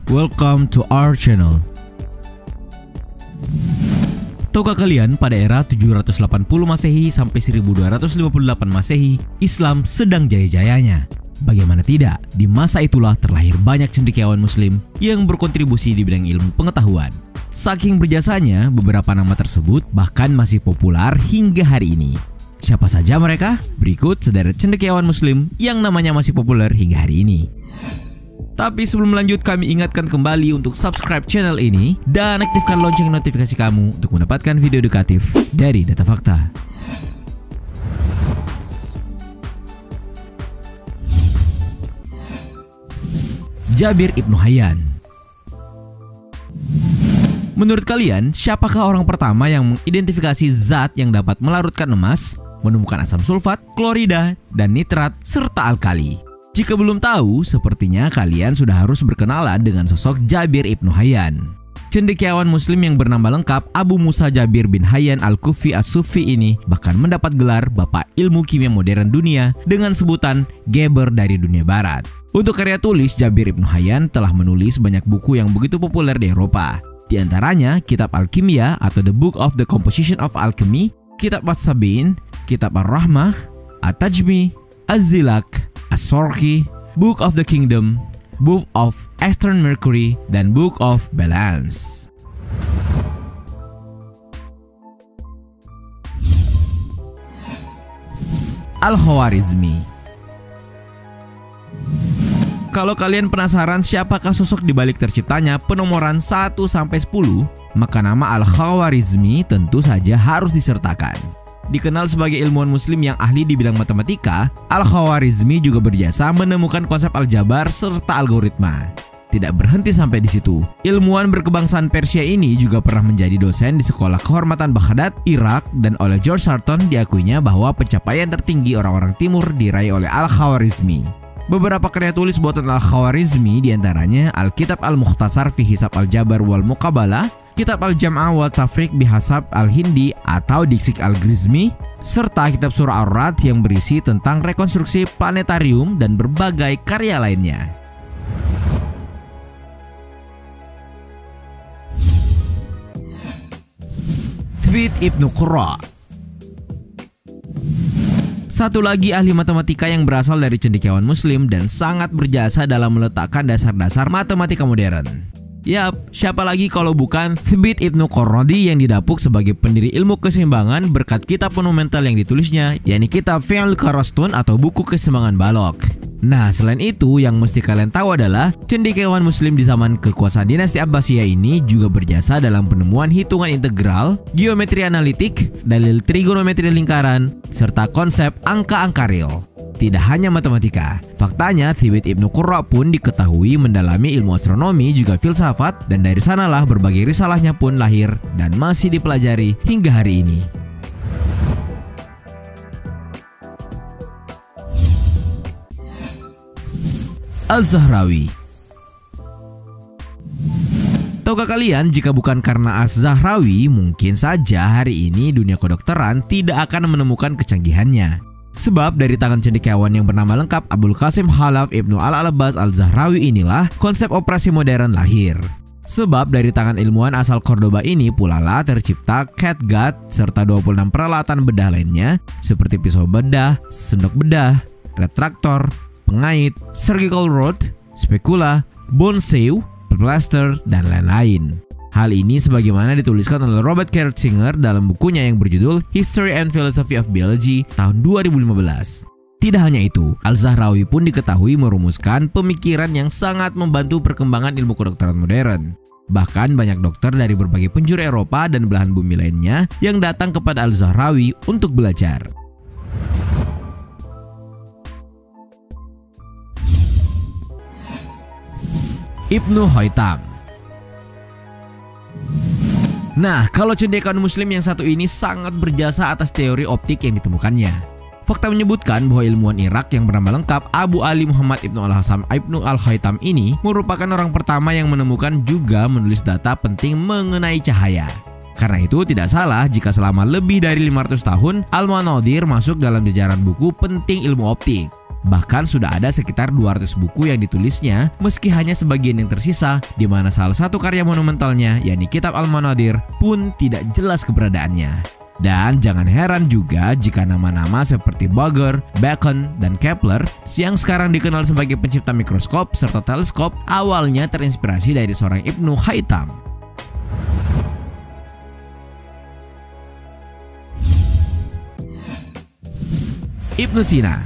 Welcome to our channel. Tahukah kalian pada era 780 Masehi sampai 1258 Masehi, Islam sedang jaya-jayanya. Bagaimana tidak, di masa itulah terlahir banyak cendekiawan muslim yang berkontribusi di bidang ilmu pengetahuan. Saking berjasanya, beberapa nama tersebut bahkan masih populer hingga hari ini. Siapa saja mereka? Berikut sederet cendekiawan muslim yang namanya masih populer hingga hari ini. Tapi sebelum lanjut, kami ingatkan kembali untuk subscribe channel ini dan aktifkan lonceng notifikasi kamu untuk mendapatkan video edukatif dari Data Fakta. Jabir Ibnu Hayyan. Menurut kalian, siapakah orang pertama yang mengidentifikasi zat yang dapat melarutkan emas, menemukan asam sulfat, klorida, dan nitrat, serta alkali? Jika belum tahu, sepertinya kalian sudah harus berkenalan dengan sosok Jabir Ibnu Hayyan. Cendekiawan muslim yang bernama lengkap Abu Musa Jabir bin Hayyan al-Kufi as-Sufi ini bahkan mendapat gelar Bapak Ilmu Kimia Modern Dunia dengan sebutan Geber dari dunia barat. Untuk karya tulis, Jabir Ibnu Hayyan telah menulis banyak buku yang begitu populer di Eropa. Di antaranya Kitab Al-Kimia atau The Book of the Composition of Alchemy, Kitab As-Sabin, Kitab Ar-Rahmah, At-Tajmi, Az-Zilak, As-Sorki, Book of the Kingdom, Book of Eastern Mercury, dan Book of Balance. Al-Khwarizmi. Kalau kalian penasaran siapakah sosok di balik terciptanya penomoran 1-10, maka nama Al-Khwarizmi tentu saja harus disertakan. Dikenal sebagai ilmuwan muslim yang ahli di bidang matematika, Al-Khwarizmi juga berjasa menemukan konsep aljabar serta algoritma. Tidak berhenti sampai di situ, ilmuwan berkebangsaan Persia ini juga pernah menjadi dosen di Sekolah Kehormatan Baghdad, Irak, dan oleh George Sarton diakuinya bahwa pencapaian tertinggi orang-orang timur diraih oleh Al-Khwarizmi. Beberapa karya tulis buatan Al-Khwarizmi diantaranya Al-Kitab Al-Mukhtasar fi Hisab Al-Jabar wal Muqabalah, Kitab Al-Jam'a wa Tafriq bihasab Al-Hindi atau Diksik Al-Grizmi, serta kitab Surah Ar-Ra'd yang berisi tentang rekonstruksi planetarium dan berbagai karya lainnya. Thibit Ibnu Qurra. Satu lagi ahli matematika yang berasal dari cendekiawan muslim dan sangat berjasa dalam meletakkan dasar-dasar matematika modern. Yap, siapa lagi kalau bukan Thibit Ibnu Qurra yang didapuk sebagai pendiri ilmu keseimbangan berkat kitab monumental yang ditulisnya, yakni kitab Fi'l Kharastun atau buku keseimbangan balok. Nah, selain itu yang mesti kalian tahu adalah cendekiawan muslim di zaman kekuasaan dinasti Abbasiyah ini juga berjasa dalam penemuan hitungan integral, geometri analitik, dalil trigonometri lingkaran, serta konsep angka-angka real. Tidak hanya matematika, faktanya Thibit Ibnu Qurra pun diketahui mendalami ilmu astronomi juga filsafat, dan dari sanalah berbagai risalahnya pun lahir dan masih dipelajari hingga hari ini. Az-Zahrawi. Tahukah kalian, jika bukan karena Az-Zahrawi, mungkin saja hari ini dunia kedokteran tidak akan menemukan kecanggihannya. Sebab dari tangan cendekiawan yang bernama lengkap Abul Qasim Khalaf Ibnu Al-Abbas Al-Zahrawi inilah konsep operasi modern lahir. Sebab dari tangan ilmuwan asal Cordoba ini pula lah tercipta catgut serta 26 peralatan bedah lainnya seperti pisau bedah, sendok bedah, retraktor, pengait, surgical rod, specula, bone saw, plaster, dan lain-lain. Hal ini sebagaimana dituliskan oleh Robert Kerzinger dalam bukunya yang berjudul History and Philosophy of Biology tahun 2015. Tidak hanya itu, Al-Zahrawi pun diketahui merumuskan pemikiran yang sangat membantu perkembangan ilmu kedokteran modern. Bahkan banyak dokter dari berbagai penjuru Eropa dan belahan bumi lainnya yang datang kepada Al-Zahrawi untuk belajar. Ibnu Haytham. Nah, kalau cendekiawan muslim yang satu ini sangat berjasa atas teori optik yang ditemukannya. Fakta menyebutkan bahwa ilmuwan Irak yang bernama lengkap Abu Ali Muhammad Ibnu Al-Hasan Ibnu Al-Haytham ini merupakan orang pertama yang menemukan juga menulis data penting mengenai cahaya. Karena itu tidak salah jika selama lebih dari 500 tahun Al-Manadir masuk dalam jajaran buku penting ilmu optik. Bahkan sudah ada sekitar 200 buku yang ditulisnya, meski hanya sebagian yang tersisa, di mana salah satu karya monumentalnya, yakni Kitab Al-Manadir, pun tidak jelas keberadaannya. Dan jangan heran juga jika nama-nama seperti Boger, Bacon, dan Kepler yang sekarang dikenal sebagai pencipta mikroskop serta teleskop awalnya terinspirasi dari seorang Ibnu Haytham. Ibnu Sina.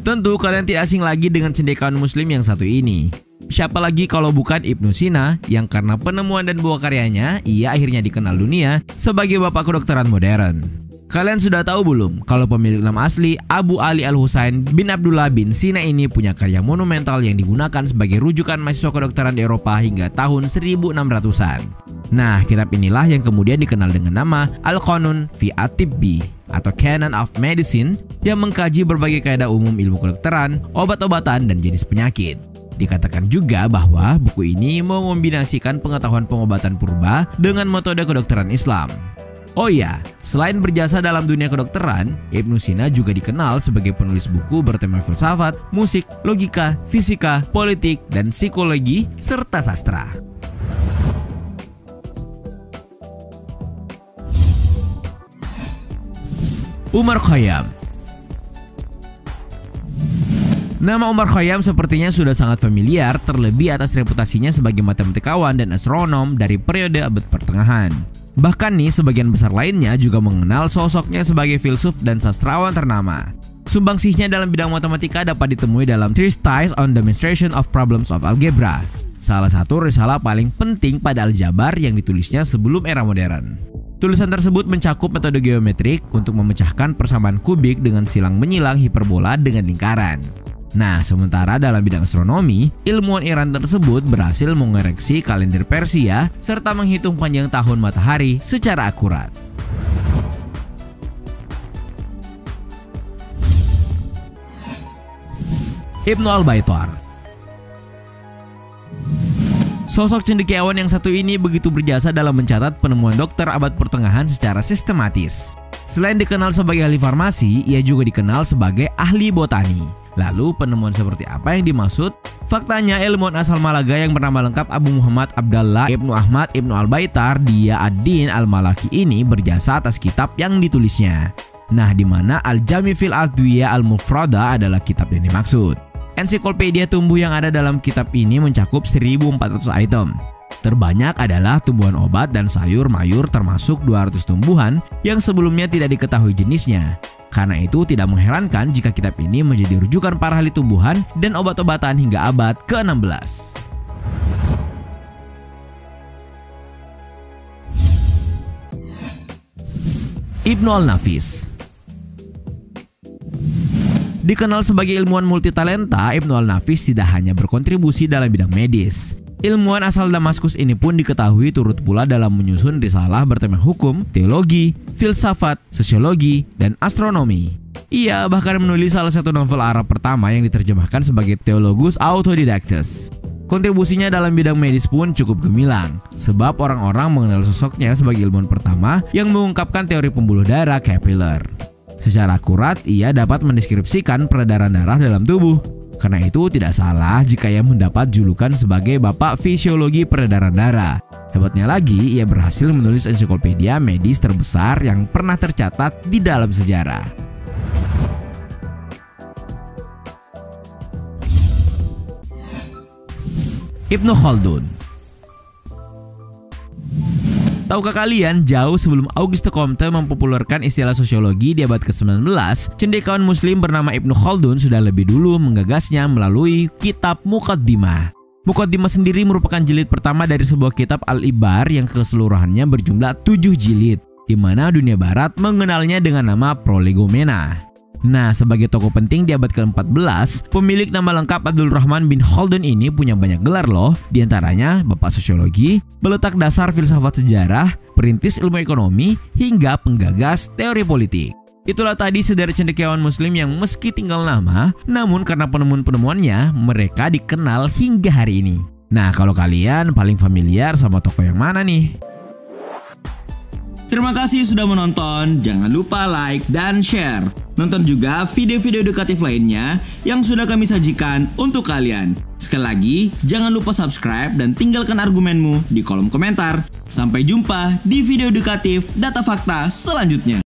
Tentu kalian tidak asing lagi dengan cendekiawan muslim yang satu ini. Siapa lagi kalau bukan Ibnu Sina yang karena penemuan dan buah karyanya, ia akhirnya dikenal dunia sebagai bapak kedokteran modern. Kalian sudah tahu belum kalau pemilik nama asli Abu Ali Al-Husain bin Abdullah bin Sina ini punya karya monumental yang digunakan sebagai rujukan mahasiswa kedokteran di Eropa hingga tahun 1600-an. Nah, kitab inilah yang kemudian dikenal dengan nama Al-Qanun fi At-Tibbi atau Canon of Medicine yang mengkaji berbagai kaidah umum ilmu kedokteran, obat-obatan, dan jenis penyakit. Dikatakan juga bahwa buku ini mengombinasikan pengetahuan pengobatan purba dengan metode kedokteran Islam. Oh iya, selain berjasa dalam dunia kedokteran, Ibnu Sina juga dikenal sebagai penulis buku bertema filsafat, musik, logika, fisika, politik, dan psikologi, serta sastra. Umar Khayyam. Nama Umar Khayyam sepertinya sudah sangat familiar, terlebih atas reputasinya sebagai matematikawan dan astronom dari periode abad pertengahan. Bahkan nih, sebagian besar lainnya juga mengenal sosoknya sebagai filsuf dan sastrawan ternama. Sumbangsihnya dalam bidang matematika dapat ditemui dalam Treatise on Demonstration of Problems of Algebra, salah satu risalah paling penting pada aljabar yang ditulisnya sebelum era modern. Tulisan tersebut mencakup metode geometrik untuk memecahkan persamaan kubik dengan silang menyilang hiperbola dengan lingkaran. Nah, sementara dalam bidang astronomi, ilmuwan Iran tersebut berhasil mengoreksi kalender Persia serta menghitung panjang tahun matahari secara akurat. Ibnu Al-Baitar. Sosok cendekiawan yang satu ini begitu berjasa dalam mencatat penemuan dokter abad pertengahan secara sistematis. Selain dikenal sebagai ahli farmasi, ia juga dikenal sebagai ahli botani. Lalu penemuan seperti apa yang dimaksud? Faktanya ilmuwan asal Malaga yang bernama lengkap Abu Muhammad Abdallah Ibnu Ahmad Ibnu Al-Baitar Dia ad-Din Al-Malaki ini berjasa atas kitab yang ditulisnya. Nah, di mana Al-Jami fil Adwiyah Al-Mufrada adalah kitab yang dimaksud. Ensiklopedia tumbuh yang ada dalam kitab ini mencakup 1.400 item. Terbanyak adalah tumbuhan obat dan sayur mayur termasuk 200 tumbuhan yang sebelumnya tidak diketahui jenisnya. Karena itu tidak mengherankan jika kitab ini menjadi rujukan para ahli tumbuhan dan obat-obatan hingga abad ke-16. Ibnu Al-Nafis. Dikenal sebagai ilmuwan multitalenta, Ibnu Al-Nafis tidak hanya berkontribusi dalam bidang medis. Ilmuwan asal Damaskus ini pun diketahui turut pula dalam menyusun risalah bertema hukum, teologi, filsafat, sosiologi, dan astronomi. Ia bahkan menulis salah satu novel Arab pertama yang diterjemahkan sebagai Theologus Autodidactus. Kontribusinya dalam bidang medis pun cukup gemilang, sebab orang-orang mengenal sosoknya sebagai ilmuwan pertama yang mengungkapkan teori pembuluh darah capillary. Secara akurat, ia dapat mendeskripsikan peredaran darah dalam tubuh. Karena itu tidak salah jika ia mendapat julukan sebagai Bapak Fisiologi Peredaran Darah. Hebatnya lagi, ia berhasil menulis ensiklopedia medis terbesar yang pernah tercatat di dalam sejarah. Ibnu Khaldun. Tahukah kalian, jauh sebelum Auguste Comte mempopulerkan istilah sosiologi di abad ke-19, cendekiawan muslim bernama Ibnu Khaldun sudah lebih dulu menggagasnya melalui kitab Muqaddimah. Muqaddimah sendiri merupakan jilid pertama dari sebuah kitab Al-Ibar yang keseluruhannya berjumlah 7 jilid, di mana dunia barat mengenalnya dengan nama Prolegomena. Nah, sebagai tokoh penting di abad ke-14, pemilik nama lengkap Abdul Rahman bin Khaldun ini punya banyak gelar loh, diantaranya Bapak Sosiologi, peletak dasar filsafat sejarah, perintis ilmu ekonomi, hingga penggagas teori politik. Itulah tadi sederet cendekiawan muslim yang meski tinggal nama, namun karena penemuan-penemuannya, mereka dikenal hingga hari ini. Nah, kalau kalian paling familiar sama tokoh yang mana nih? Terima kasih sudah menonton, jangan lupa like dan share. Nonton juga video-video edukatif lainnya yang sudah kami sajikan untuk kalian. Sekali lagi, jangan lupa subscribe dan tinggalkan argumenmu di kolom komentar. Sampai jumpa di video edukatif Data Fakta selanjutnya.